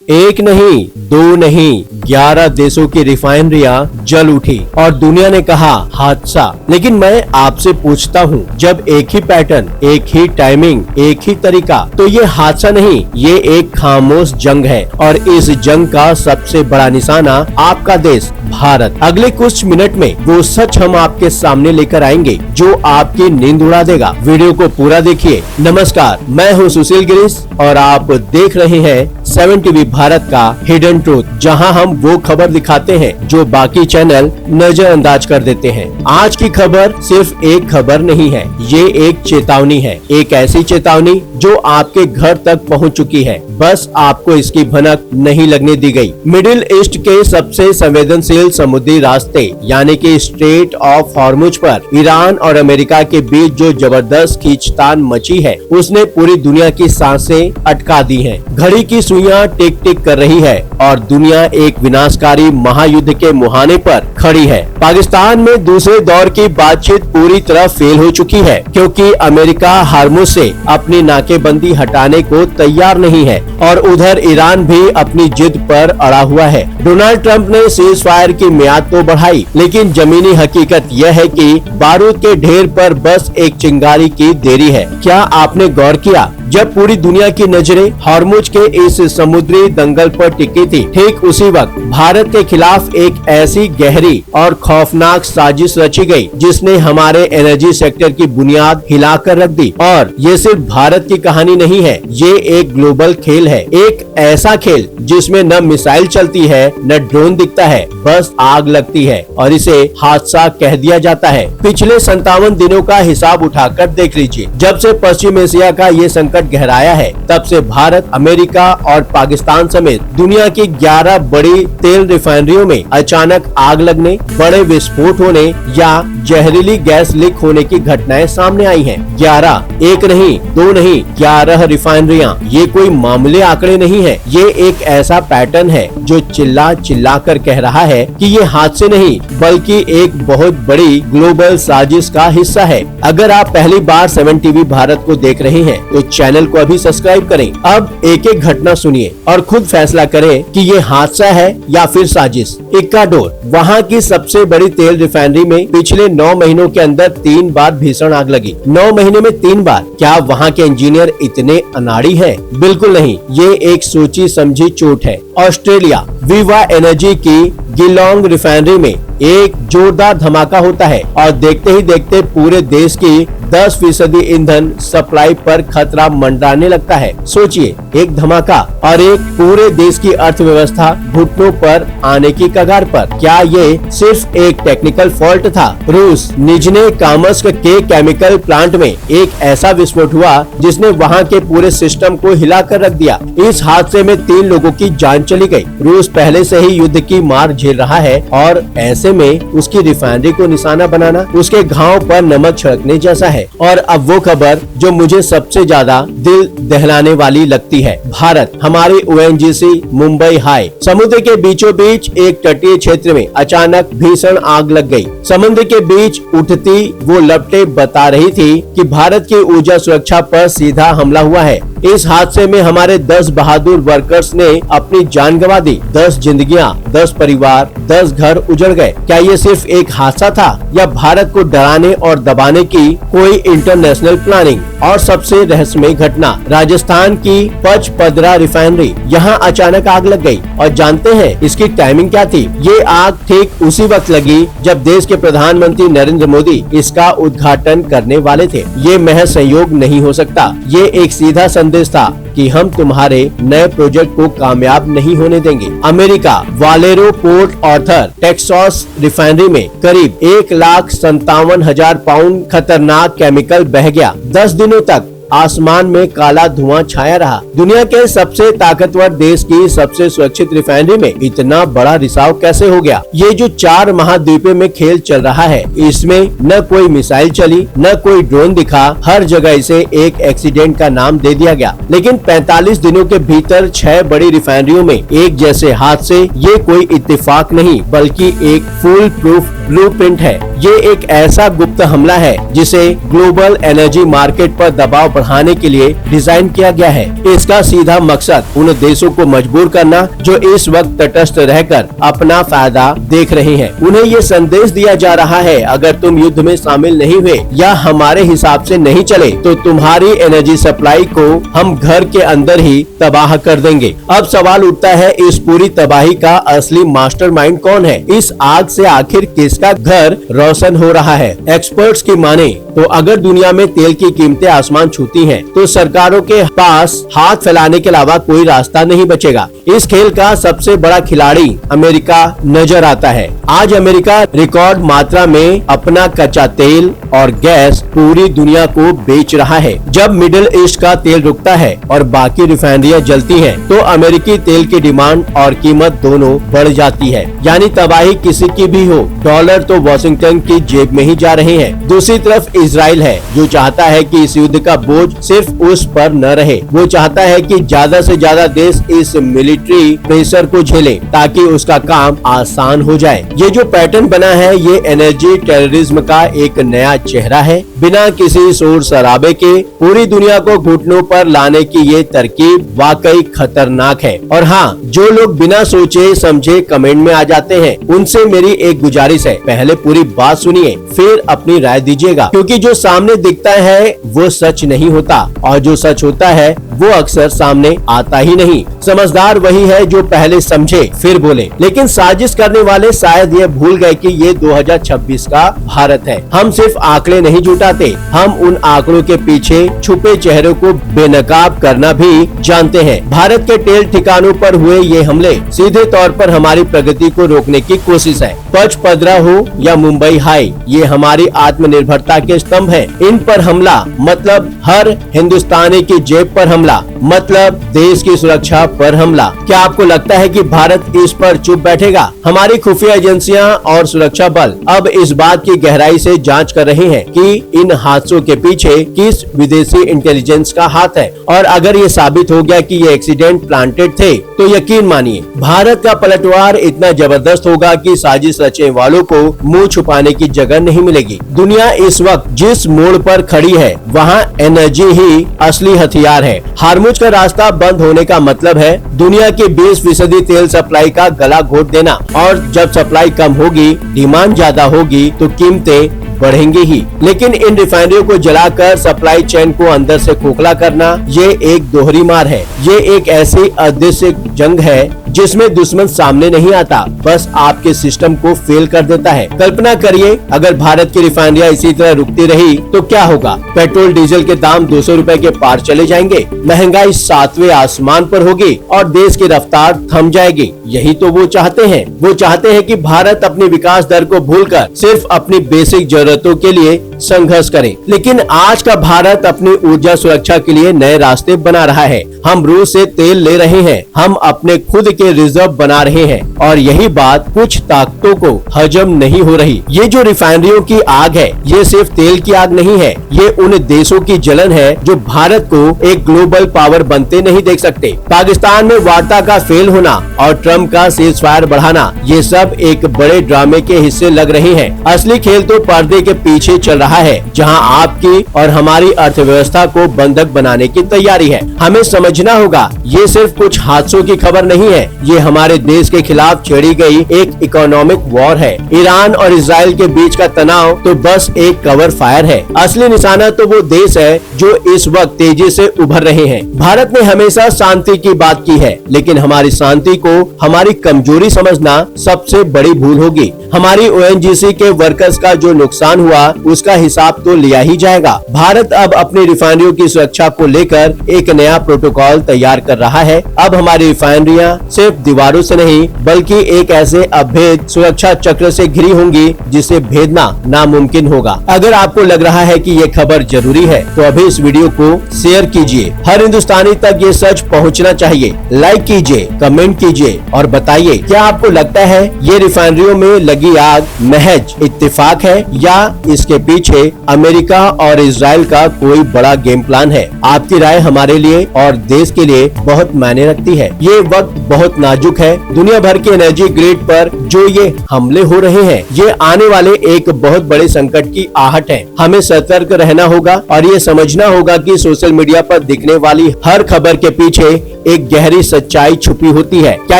एक नहीं, दो नहीं, 11 देशों की रिफाइनरियां जल उठी और दुनिया ने कहा हादसा। लेकिन मैं आपसे पूछता हूँ, जब एक ही पैटर्न, एक ही टाइमिंग, एक ही तरीका, तो ये हादसा नहीं, ये एक खामोश जंग है। और इस जंग का सबसे बड़ा निशाना आपका देश भारत। अगले कुछ मिनट में वो सच हम आपके सामने लेकर आएंगे जो आपकी नींद उड़ा देगा। वीडियो को पूरा देखिए। नमस्कार, मैं हूँ सुशील गिरीश और आप देख रहे हैं 7 टीवी भारत का हिडन ट्रूथ, जहां हम वो खबर दिखाते हैं जो बाकी चैनल नजरअंदाज कर देते हैं। आज की खबर सिर्फ एक खबर नहीं है, ये एक चेतावनी है। एक ऐसी चेतावनी जो आपके घर तक पहुंच चुकी है, बस आपको इसकी भनक नहीं लगने दी गई। मिडिल ईस्ट के सबसे संवेदनशील समुद्री रास्ते यानी कि स्ट्रेट ऑफ हॉर्मुज पर ईरान और अमेरिका के बीच जो जबरदस्त खींचतान मची है, उसने पूरी दुनिया की सांसें अटका दी हैं। घड़ी की सुइयां टिक टिक कर रही है और दुनिया एक विनाशकारी महायुद्ध के मुहाने पर खड़ी है। पाकिस्तान में दूसरे दौर की बातचीत पूरी तरह फेल हो चुकी है, क्योंकि अमेरिका हॉर्मुज से अपनी नाकेबंदी हटाने को तैयार नहीं है और उधर ईरान भी अपनी जिद पर अड़ा हुआ है। डोनाल्ड ट्रंप ने सीज फायर की मियाद तो बढ़ाई, लेकिन जमीनी हकीकत यह है कि बारूद के ढेर पर बस एक चिंगारी की देरी है। क्या आपने गौर किया, जब पूरी दुनिया की नजरें हॉर्मुज के इस समुद्री दंगल पर टिकी थी, ठीक उसी वक्त भारत के खिलाफ एक ऐसी गहरी और खौफनाक साजिश रची गई जिसने हमारे एनर्जी सेक्टर की बुनियाद हिलाकर रख दी। और ये सिर्फ भारत की कहानी नहीं है, ये एक ग्लोबल खेल है। एक ऐसा खेल जिसमें न मिसाइल चलती है, न ड्रोन दिखता है, बस आग लगती है और इसे हादसा कह दिया जाता है। पिछले 57 दिनों का हिसाब उठाकर देख लीजिए। जब से पश्चिम एशिया का ये संकट गहराया है, तब से भारत, अमेरिका और पाकिस्तान समेत दुनिया की 11 बड़ी तेल रिफाइनरियों में अचानक आग लगने, बड़े विस्फोट होने या जहरीली गैस लीक होने की घटनाएं सामने आई हैं। 11, एक नहीं, दो नहीं, 11 रिफाइनरियां। ये कोई मामूली आंकड़े नहीं है, ये एक ऐसा पैटर्न है जो चिल्ला चिल्ला कर कह रहा है कि ये हादसे नहीं बल्कि एक बहुत बड़ी ग्लोबल साजिश का हिस्सा है। अगर आप पहली बार 7 टीवी भारत को देख रहे हैं तो चैनल को अभी सब्सक्राइब करें। अब एक एक घटना सुनिए और खुद फैसला करें कि ये हादसा है या फिर साजिश। इक्वाडोर, वहाँ की सबसे बड़ी तेल रिफाइनरी में पिछले 9 महीनों के अंदर 3 बार भीषण आग लगी। 9 महीने में 3 बार। क्या वहाँ के इंजीनियर इतने अनाड़ी हैं? बिल्कुल नहीं, ये एक सोची समझी चोट है। ऑस्ट्रेलिया, विवा एनर्जी की गिलोंग रिफाइनरी में एक जोरदार धमाका होता है और देखते ही देखते पूरे देश की 10% ईंधन सप्लाई पर खतरा मंडराने लगता है। सोचिए, एक धमाका और एक पूरे देश की अर्थव्यवस्था घुटनों पर आने की कगार पर। क्या ये सिर्फ एक टेक्निकल फॉल्ट था? रूस, निजने कामस्क के केमिकल प्लांट में एक ऐसा विस्फोट हुआ जिसने वहां के पूरे सिस्टम को हिलाकर रख दिया। इस हादसे में 3 लोगों की जान चली गई। रूस पहले से ही युद्ध की मार झेल रहा है और ऐसे में उसकी रिफाइनरी को निशाना बनाना उसके घाव पर नमक छिड़कने जैसा है। और अब वो खबर जो मुझे सबसे ज्यादा दिल दहलाने वाली लगती है। भारत, हमारी ओएनजीसी मुंबई हाई समुद्र के बीचों बीच एक तटीय क्षेत्र में अचानक भीषण आग लग गई। समुद्र के बीच उठती वो लपटें बता रही थी कि भारत की ऊर्जा सुरक्षा पर सीधा हमला हुआ है। इस हादसे में हमारे 10 बहादुर वर्कर्स ने अपनी जान गंवा दी। 10 जिंदगियां, 10 परिवार, 10 घर उजड़ गए। क्या ये सिर्फ एक हादसा था या भारत को डराने और दबाने की कोई इंटरनेशनल प्लानिंग? और सबसे रहस्यमय घटना, राजस्थान की पचपदरा रिफाइनरी, यहाँ अचानक आग लग गई। और जानते हैं इसकी टाइमिंग क्या थी? ये आग ठीक उसी वक्त लगी जब देश के प्रधानमंत्री नरेंद्र मोदी इसका उद्घाटन करने वाले थे। ये महज संयोग नहीं हो सकता, ये एक सीधा संदेश था कि हम तुम्हारे नए प्रोजेक्ट को कामयाब नहीं होने देंगे। America, Valero Port Arthur Texas refinery में करीब 1,57,000 पाउंड खतरनाक केमिकल बह गया। 10 दिनों तक आसमान में काला धुआं छाया रहा। दुनिया के सबसे ताकतवर देश की सबसे सुरक्षित रिफाइनरी में इतना बड़ा रिसाव कैसे हो गया? ये जो 4 महाद्वीपों में खेल चल रहा है, इसमें न कोई मिसाइल चली, न कोई ड्रोन दिखा, हर जगह इसे एक एक्सीडेंट का नाम दे दिया गया। लेकिन 45 दिनों के भीतर 6 बड़ी रिफाइनरियों में एक जैसे हादसे, ये कोई इत्तेफाक नहीं बल्कि एक फुल प्रूफ ब्लूप्रिंट है। ये एक ऐसा गुप्त हमला है जिसे ग्लोबल एनर्जी मार्केट पर दबाव बढ़ाने के लिए डिजाइन किया गया है। इसका सीधा मकसद उन देशों को मजबूर करना जो इस वक्त तटस्थ रहकर अपना फायदा देख रहे हैं। उन्हें ये संदेश दिया जा रहा है, अगर तुम युद्ध में शामिल नहीं हुए या हमारे हिसाब से नहीं चले तो तुम्हारी एनर्जी सप्लाई को हम घर के अंदर ही तबाह कर देंगे। अब सवाल उठता है, इस पूरी तबाही का असली मास्टरमाइंड कौन है? इस आग से आखिर किसका घर रोशन हो रहा है? एक्सपर्ट्स की माने तो अगर दुनिया में तेल की कीमतें आसमान छूती हैं, तो सरकारों के पास हाथ फैलाने के अलावा कोई रास्ता नहीं बचेगा। इस खेल का सबसे बड़ा खिलाड़ी अमेरिका नजर आता है। आज अमेरिका रिकॉर्ड मात्रा में अपना कच्चा तेल और गैस पूरी दुनिया को बेच रहा है। जब मिडिल ईस्ट का तेल रुकता है और बाकी रिफाइनरियां जलती हैं, तो अमेरिकी तेल की डिमांड और कीमत दोनों बढ़ जाती है। यानी तबाही किसी की भी हो, डॉलर तो वॉशिंगटन की जेब में ही जा रहे हैं। दूसरी तरफ इजराइल है, जो चाहता है कि इस युद्ध का बोझ सिर्फ उस पर न रहे। वो चाहता है कि ज्यादा से ज्यादा देश इस मिलिट्री प्रेशर को झेले ताकि उसका काम आसान हो जाए। ये जो पैटर्न बना है, ये एनर्जी टेररिज्म का एक नया चेहरा है। बिना किसी शोर शराबे के पूरी दुनिया को घुटनों पर लाने की ये तरकीब वाकई खतरनाक है। और हाँ, जो लोग बिना सोचे समझे कमेंट में आ जाते हैं, उनसे मेरी एक गुजारिश है, पहले पूरी बात सुनिए फिर अपनी राय दीजिएगा, क्योंकि जो सामने दिखता है वो सच नहीं होता और जो सच होता है वो अक्सर सामने आता ही नहीं। समझदार वही है जो पहले समझे फिर बोले। लेकिन साजिश करने वाले शायद ये भूल गए कि ये 2026 का भारत है। हम सिर्फ आंकड़े नहीं जुटाते, हम उन आंकड़ों के पीछे छुपे चेहरों को बेनकाब करना भी जानते हैं। भारत के तेल ठिकानों पर हुए ये हमले सीधे तौर पर हमारी प्रगति को रोकने की कोशिश है। पचपदरा हो या मुंबई हाई, ये हमारी आत्मनिर्भरता के स्तंभ हैं। इन पर हमला मतलब हर हिंदुस्तानी की जेब पर हमला, मतलब देश की सुरक्षा पर हमला। क्या आपको लगता है कि भारत इस पर चुप बैठेगा? हमारी खुफिया एजेंसियां और सुरक्षा बल अब इस बात की गहराई से जांच कर रहे हैं कि इन हादसों के पीछे किस विदेशी इंटेलिजेंस का हाथ है। और अगर ये साबित हो गया कि ये एक्सीडेंट प्लांटेड थे, तो यकीन मानिए भारत का पलटवार इतना जबरदस्त होगा कि साजिश रचने वालों को मुंह छुपाने की जगह नहीं मिलेगी। दुनिया इस वक्त जिस मोड़ पर खड़ी है, वहाँ एनर्जी ही असली हथियार है। हार्मुज का रास्ता बंद होने का मतलब है दुनिया की 20% तेल सप्लाई का गला घोट देना। और जब सप्लाई कम होगी, डिमांड ज्यादा होगी, तो कीमतें बढ़ेंगे ही। लेकिन इन रिफाइनरियों को जलाकर सप्लाई चेन को अंदर से खोखला करना, ये एक दोहरी मार है। ये एक ऐसी अदृश्य जंग है जिसमें दुश्मन सामने नहीं आता, बस आपके सिस्टम को फेल कर देता है। कल्पना करिए, अगर भारत की रिफाइनरियां इसी तरह रुकती रही तो क्या होगा? पेट्रोल डीजल के दाम 200 रुपए के पार चले जाएंगे, महंगाई 7वें आसमान पर होगी और देश की रफ्तार थम जाएगी। यही तो वो चाहते हैं। वो चाहते हैं कि भारत अपनी विकास दर को भूलकर सिर्फ अपनी बेसिक जरूरतों के लिए संघर्ष करे। लेकिन आज का भारत अपनी ऊर्जा सुरक्षा के लिए नए रास्ते बना रहा है। हम रूस से तेल ले रहे हैं, हम अपने खुद के रिजर्व बना रहे हैं, और यही बात कुछ ताकतों को हजम नहीं हो रही। ये जो रिफाइनरियों की आग है, ये सिर्फ तेल की आग नहीं है, ये उन देशों की जलन है जो भारत को एक ग्लोबल पावर बनते नहीं देख सकते। पाकिस्तान में वार्ता का फेल होना और ट्रम्प का सीज फायर बढ़ाना, ये सब एक बड़े ड्रामे के हिस्से लग रहे हैं। असली खेल तो पर्दे के पीछे चल रहा है, जहां आपकी और हमारी अर्थव्यवस्था को बंधक बनाने की तैयारी है। हमें समझना होगा, ये सिर्फ कुछ हादसों की खबर नहीं है, ये हमारे देश के खिलाफ छेड़ी गई एक इकोनॉमिक वॉर है। ईरान और इजराइल के बीच का तनाव तो बस एक कवर फायर है। असली निशाना तो वो देश है जो इस वक्त तेजी से उभर रहे हैं। भारत ने हमेशा शांति की बात की है, लेकिन हमारी शांति को हमारी कमजोरी समझना सबसे बड़ी भूल होगी। हमारी ओएनजीसी के वर्कर्स का जो नुकसान हुआ, उसका हिसाब तो लिया ही जाएगा। भारत अब अपनी रिफाइनरियों की सुरक्षा को लेकर एक नया प्रोटोकॉल तैयार कर रहा है। अब हमारी रिफाइनरियां सिर्फ दीवारों से नहीं, बल्कि एक ऐसे अभेद सुरक्षा चक्र से घिरी होंगी जिसे भेदना नामुमकिन होगा। अगर आपको लग रहा है कि ये खबर जरूरी है, तो अभी इस वीडियो को शेयर कीजिए। हर हिंदुस्तानी तक ये सच पहुंचना चाहिए। लाइक कीजिए, कमेंट कीजिए और बताइए, क्या आपको लगता है ये रिफाइनरियों में लगी आग महज इत्तेफाक है या इसके पीछे पीछे अमेरिका और इजराइल का कोई बड़ा गेम प्लान है। आपकी राय हमारे लिए और देश के लिए बहुत मायने रखती है। ये वक्त बहुत नाजुक है। दुनिया भर के एनर्जी ग्रिड पर जो ये हमले हो रहे हैं, ये आने वाले एक बहुत बड़े संकट की आहट है। हमें सतर्क रहना होगा और ये समझना होगा कि सोशल मीडिया पर दिखने वाली हर खबर के पीछे एक गहरी सच्चाई छुपी होती है। क्या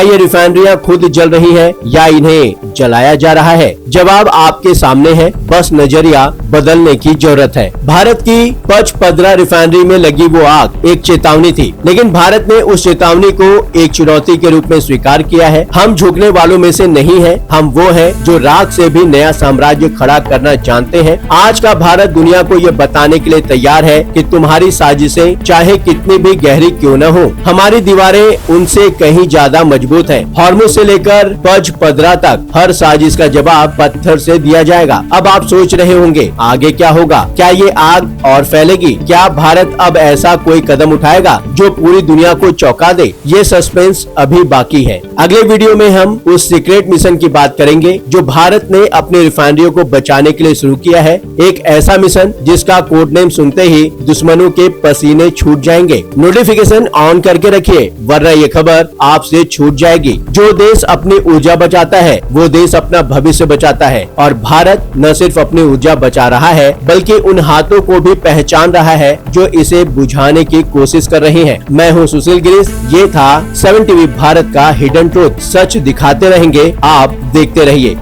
ये रिफाइनरियां खुद जल रही हैं या इन्हें जलाया जा रहा है? जवाब आपके सामने है, बस नजरिया बदलने की जरूरत है। भारत की पचपदरा रिफाइनरी में लगी वो आग एक चेतावनी थी, लेकिन भारत ने उस चेतावनी को एक चुनौती के रूप में स्वीकार किया है। हम झुकने वालों में से नहीं हैं, हम वो हैं जो राख से भी नया साम्राज्य खड़ा करना जानते हैं। आज का भारत दुनिया को ये बताने के लिए तैयार है कि तुम्हारी साजिशें चाहे कितनी भी गहरी क्यों न हो, हमारी दीवारें उनसे कहीं ज्यादा मजबूत हैं। हॉर्मुज से लेकर पचपदरा तक हर साजिश का जवाब पत्थर से दिया जाएगा। अब आप सोच रहे होंगे आगे क्या होगा? क्या ये आग और फैलेगी? क्या भारत अब ऐसा कोई कदम उठाएगा जो पूरी दुनिया को चौंका दे? ये सस्पेंस अभी बाकी है। अगले वीडियो में हम उस सीक्रेट मिशन की बात करेंगे जो भारत ने अपनी रिफाइनरियों को बचाने के लिए शुरू किया है। एक ऐसा मिशन जिसका कोड नेम सुनते ही दुश्मनों के पसीने छूट जाएंगे। नोटिफिकेशन ऑन करके रखिए, वरना ये खबर आपसे छूट जाएगी। जो देश अपनी ऊर्जा बचाता है वो देश अपना भविष्य बचाता है, और भारत न सिर्फ अपनी ऊर्जा बचा रहा है बल्कि उन हाथों को भी पहचान रहा है जो इसे बुझाने की कोशिश कर रहे हैं। मैं हूं सुशील गिरीश, ये था 7 टीवी भारत का हिडन ट्रूथ। सच दिखाते रहेंगे, आप देखते रहिए।